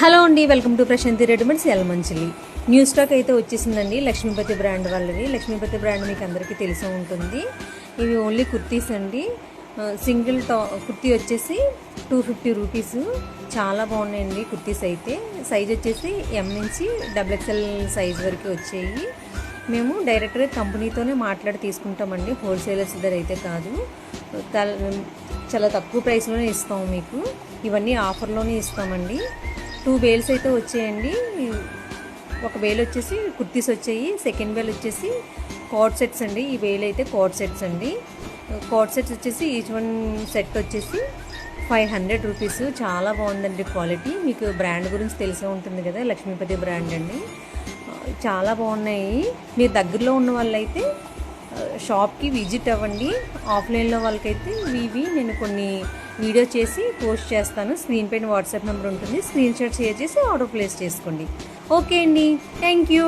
Hello అండి, welcome to Prashanti readymades Yelamanchili. New stock అయితే వచ్చేసిందండి. లక్ష్మీపతి బ్రాండ్ వాళ్ళది. లక్ష్మీపతి బ్రాండ్ మీకు అందరికీ తెలిసే ఉంటుంది. ఇవి ఓన్లీ కుర్తీస్ అండి. సింగిల్ కుర్తీ వచ్చేసి 250 రూపీస్. చాలా బాగున్నాయండి కుర్తీస్ అయితే. సైజ్ వచ్చేసి ఎం నుంచి XXL సైజ్ వరకు వచ్చాయి. మేము డైరెక్ట్గా కంపెనీతోనే మాట్లాడి తీసుకుంటామండి, హోల్సేలర్స్ దగ్గర అయితే కాదు. చాలా తక్కువ ప్రైస్లోనే ఇస్తాము మీకు. ఇవన్నీ ఆఫర్లోనే ఇస్తామండి. 2 బేల్స్ అయితే వచ్చాయండి. ఒక బేల్ వచ్చేసి కుర్తీస్ వచ్చాయి, సెకండ్ బేల్ వచ్చేసి కోట్ సెట్స్ అండి. ఈ బేల్ అయితే కోట్ సెట్స్ అండి. కోట్ సెట్స్ వచ్చేసి ఈచ్ వన్ సెట్ వచ్చేసి 500 రూపీస్. చాలా బాగుందండి క్వాలిటీ. మీకు బ్రాండ్ గురించి తెలిసే ఉంటుంది కదా, లక్ష్మీపతి బ్రాండ్ అండి. చాలా బాగున్నాయి. మీరు దగ్గరలో ఉన్న వాళ్ళైతే షాప్కి విజిట్ అవ్వండి. ఆఫ్లైన్లో వాళ్ళకైతే ఇవి నేను కొన్ని వీడియో చేసి పోస్ట్ చేస్తాను. స్క్రీన్ పైన వాట్సాప్ నెంబర్ ఉంటుంది, స్క్రీన్ షాట్ షేర్ చేసి ఆర్డర్ ప్లేస్ చేసుకోండి. ఓకే అండి, థ్యాంక్ యూ.